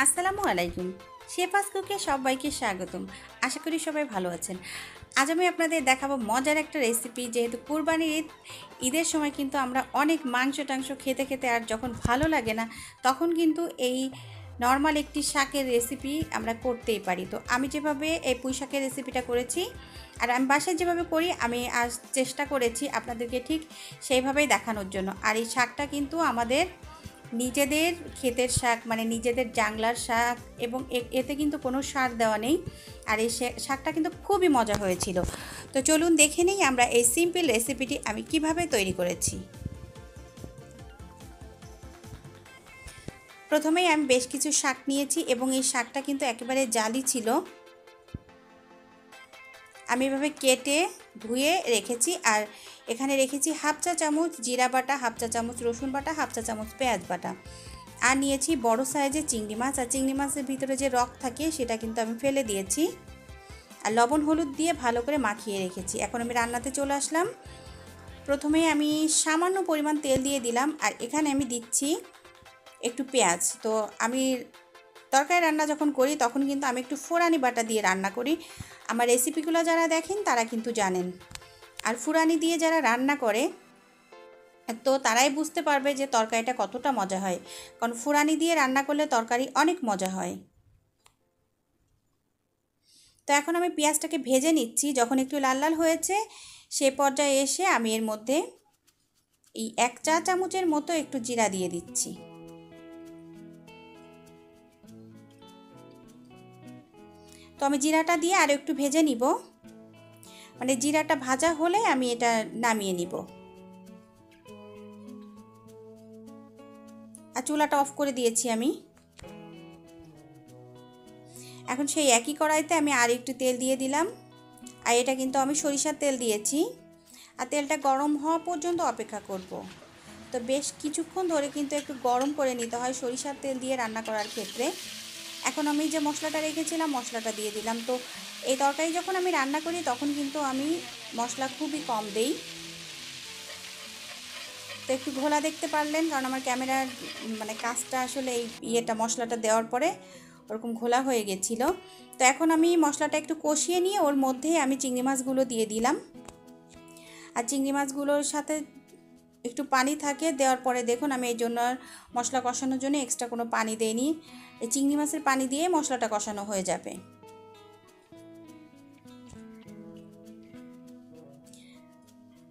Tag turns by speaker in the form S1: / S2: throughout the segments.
S1: আসসালামু আলাইকুম। শেফাস কুকে সবাইকে স্বাগতম। আশা করি সবাই ভালো আছেন। আজ আমি আপনাদের দেখাবো মজার একটা রেসিপি। যেহেতু কুরবানির ঈদের সময় কিন্তু আমরা অনেক মাংস টাংস খেতে খেতে আর যখন ভালো লাগে না তখন কিন্তু এই নর্মাল একটি শাকের রেসিপি আমরা করতেই পারি। তো আমি যেভাবে এই পুঁই শাকের রেসিপিটা করেছি আর আমি বাসায় যেভাবে করি আমি আজ চেষ্টা করেছি আপনাদেরকে ঠিক সেইভাবেই দেখানোর জন্য। আর এই শাকটা কিন্তু আমাদের নিজেদের ক্ষেতের শাক, মানে নিজেদের জাংলার শাক, এবং এতে কিন্তু কোনো সার দেওয়া নেই। আর এই শাকটা কিন্তু খুবই মজা হয়েছিল। তো চলুন দেখে নিই আমরা এই সিম্পল রেসিপিটি আমি কিভাবে তৈরি করেছি। প্রথমেই আমি বেশ কিছু শাক নিয়েছি এবং এই শাকটা কিন্তু একেবারে জালি ছিল। আমি এভাবে কেটে ধুয়ে রেখেছি। আর এখানে রেখেছি হাফ চা চামচ জিরা বাটা, হাফ চা চামচ রসুন বাটা, হাফ চা চামচ পেঁয়াজ বাটা। আর নিয়েছি বড় সাইজের চিংড়ি মাছ। আর চিংড়ি মাছের ভিতরে যে রক থাকে সেটা কিন্তু আমি ফেলে দিয়েছি। আর লবণ হলুদ দিয়ে ভালো করে মাখিয়ে রেখেছি। এখন আমি রান্নাতে চলে আসলাম। প্রথমে আমি সামান্য পরিমাণ তেল দিয়ে দিলাম। আর এখানে আমি দিচ্ছি একটু পেঁয়াজ। তো আমি তরকারি রান্না যখন করি তখন কিন্তু আমি একটু ফোড়ানি বাটা দিয়ে রান্না করি। আমার রেসিপিগুলো যারা দেখেন তারা কিন্তু জানেন। আর ফোড়ানি দিয়ে যারা রান্না করে তো তারাই বুঝতে পারবে যে তরকারিটা কতটা মজা হয়, কারণ ফোড়ানি দিয়ে রান্না করলে তরকারি অনেক মজা হয়। তো এখন আমি পেঁয়াজটাকে ভেজে নিচ্ছি। যখন একটু লাল লাল হয়েছে সে পর্যায়ে এসে আমি এর মধ্যে এই 1 চা চামচের মতো একটু জিরা দিয়ে দিচ্ছি। তো আমি জিরাটা দিয়ে আরও একটু ভেজে নিব, মানে জিরাটা ভাজা হলে আমি এটা নামিয়ে নিব। আর চুলাটা অফ করে দিয়েছি আমি। এখন সেই একই কড়াইতে আমি আর একটু তেল দিয়ে দিলাম। আর এটা কিন্তু আমি সরিষার তেল দিয়েছি। আর তেলটা গরম হওয়া পর্যন্ত অপেক্ষা করব। তো বেশ কিছুক্ষণ ধরে কিন্তু একটু গরম করে নিতে হয় সরিষার তেল দিয়ে রান্না করার ক্ষেত্রে। এখন আমি যে মশলাটা রেখেছিলাম মশলাটা দিয়ে দিলাম। তো এই তরকারি যখন আমি রান্না করি তখন কিন্তু আমি মশলা খুবই কম দেই। তো একটু ঘোলা দেখতে পারলেন, কারণ আমার ক্যামেরার মানে কাজটা আসলে এই মশলাটা দেওয়ার পরে ওরকম ঘোলা হয়ে গেছিল। তো এখন আমি মশলাটা একটু কষিয়ে নিয়ে ওর মধ্যে আমি চিংড়ি মাছগুলো দিয়ে দিলাম। আর চিংড়ি মাছগুলোর সাথে একটু পানি থাকে, দেওয়ার পরে দেখুন আমি এই জন্য মশলা কষানোর জন্য এক্সট্রা কোনো পানি দেইনি। এই চিংড়ি মাছের পানি দিয়ে মশলাটা কষানো হয়ে যাবে।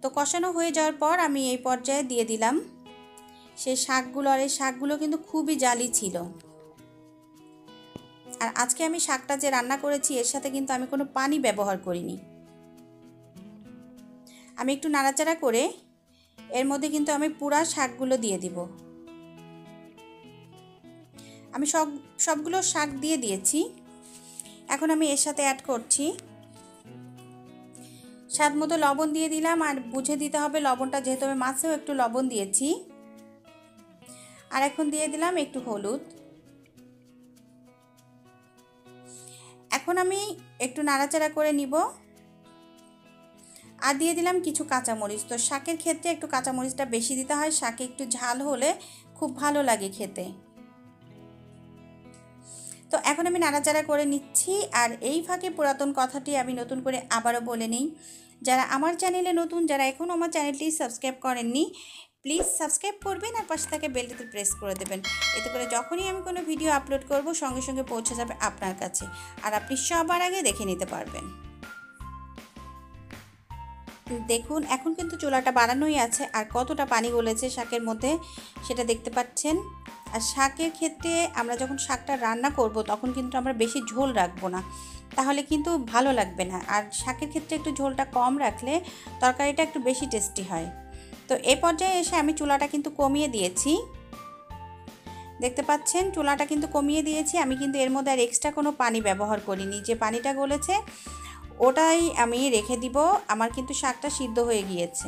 S1: তো কষানো হয়ে যাওয়ার পর আমি এই পর্যায়ে দিয়ে দিলাম সেই শাকগুলো। আর এই শাকগুলো কিন্তু খুবই জালি ছিল। আর আজকে আমি শাকটা যে রান্না করেছি এর সাথে কিন্তু আমি কোনো পানি ব্যবহার করিনি। আমি একটু নাড়াচাড়া করে এর মধ্যে কিন্তু আমি পুরা শাকগুলো দিয়ে দিব। আমি সবগুলো শাক দিয়ে দিয়েছি। এখন আমি এর সাথে অ্যাড করছি স্বাদ মতো লবণ দিয়ে দিলাম। আর বুঝে দিতে হবে লবণটা, যেহেতু আমি মাছেও একটু লবণ দিয়েছি। আর এখন দিয়ে দিলাম একটু হলুদ। এখন আমি একটু নাড়াচাড়া করে নিব। আর দিয়ে দিলাম কিছু কাঁচামরিচ। তো শাকের ক্ষেত্রে একটু কাঁচামরিচটা বেশি দিতে হয়, শাকে একটু ঝাল হলে খুব ভালো লাগে খেতে। তো এখন আমি নাড়াচাড়া করে নিচ্ছি। আর এই ফাঁকে পুরাতন কথাটি আমি নতুন করে আবারও বলে নিই, যারা আমার চ্যানেলে নতুন, যারা এখনও আমার চ্যানেলটি সাবস্ক্রাইব করেননি প্লিজ সাবস্ক্রাইব করবেন আর পাশে থেকে বেলটিতে প্রেস করে দেবেন। এতে করে যখনই আমি কোনো ভিডিও আপলোড করব সঙ্গে সঙ্গে পৌঁছে যাবে আপনার কাছে, আর আপনি সবার আগে দেখে নিতে পারবেন। দেখুন এখন কিন্তু চুলাটা বাড়ানোই আছে। আর কতটা পানি গলেছে শাকের মধ্যে সেটা দেখতে পাচ্ছেন। আর শাকের ক্ষেত্রে আমরা যখন শাকটা রান্না করব তখন কিন্তু আমরা বেশি ঝোল রাখবো না, তাহলে কিন্তু ভালো লাগবে না। আর শাকের ক্ষেত্রে একটু ঝোলটা কম রাখলে তরকারিটা একটু বেশি টেস্টি হয়। তো এই পর্যায়ে এসে আমি চুলাটা কিন্তু কমিয়ে দিয়েছি। দেখতে পাচ্ছেন চুলাটা কিন্তু কমিয়ে দিয়েছি। আমি কিন্তু এর মধ্যে আর এক্সট্রা কোনো পানি ব্যবহার করিনি। যে পানিটা গলেছে ওটাই আমি রেখে দিব। আমার কিন্তু শাকটা সিদ্ধ হয়ে গিয়েছে,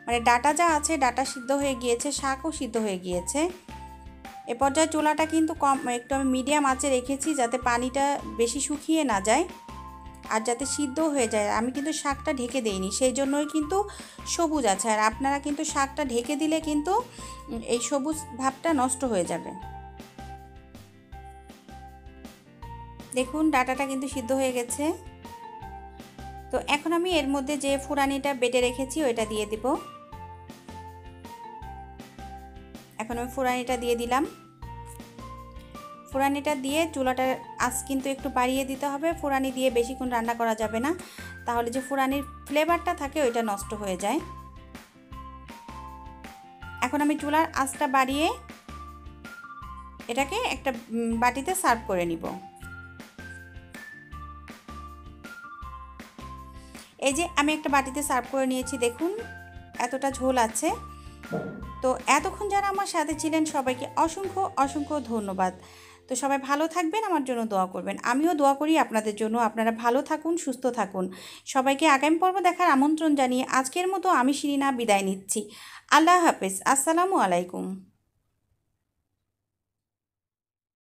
S1: মানে ডাটা যা আছে ডাটা সিদ্ধ হয়ে গিয়েছে, শাকও সিদ্ধ হয়ে গিয়েছে। এ পর্যায়ে চুলাটা কিন্তু একটু আমি মিডিয়াম আঁচে রেখেছি যাতে পানিটা বেশি শুকিয়ে না যায় আর যাতে সিদ্ধ হয়ে যায়। আমি কিন্তু শাকটা ঢেকে দেইনি, সেই জন্যই কিন্তু সবুজ আছে। আর আপনারা কিন্তু শাকটা ঢেকে দিলে কিন্তু এই সবুজ ভাবটা নষ্ট হয়ে যাবে। দেখুন ডাটাটা কিন্তু সিদ্ধ হয়ে গেছে। তো এখন আমি এর মধ্যে যে ফুরানিটা বেটে রেখেছি ওইটা দিয়ে দিব। এখন আমি ফুরানিটা দিয়ে দিলাম। ফুরানিটা দিয়ে চুলাটার আঁচ কিন্তু একটু বাড়িয়ে দিতে হবে। ফুরানি দিয়ে বেশিক্ষণ রান্না করা যাবে না, তাহলে যে ফুরানির ফ্লেভারটা থাকে ওইটা নষ্ট হয়ে যায়। এখন আমি চুলার আঁচটা বাড়িয়ে এটাকে একটা বাটিতে সার্ভ করে নিব। এই যে আমি একটা বাটিতে সার্ভ করে নিয়েছি, দেখুন এতটা ঝোল আছে। তো এতক্ষণ যারা আমার সাথে ছিলেন সবাইকে অসংখ্য অসংখ্য ধন্যবাদ। তো সবাই ভালো থাকবেন, আমার জন্য দোয়া করবেন। আমিও দোয়া করি আপনাদের জন্য। আপনারা ভালো থাকুন, সুস্থ থাকুন। সবাইকে আগামী পর্ব দেখার আমন্ত্রণ জানিয়ে আজকের মতো আমি শিরিনা বিদায় নিচ্ছি। আল্লাহ হাফেজ। আসসালামু আলাইকুম।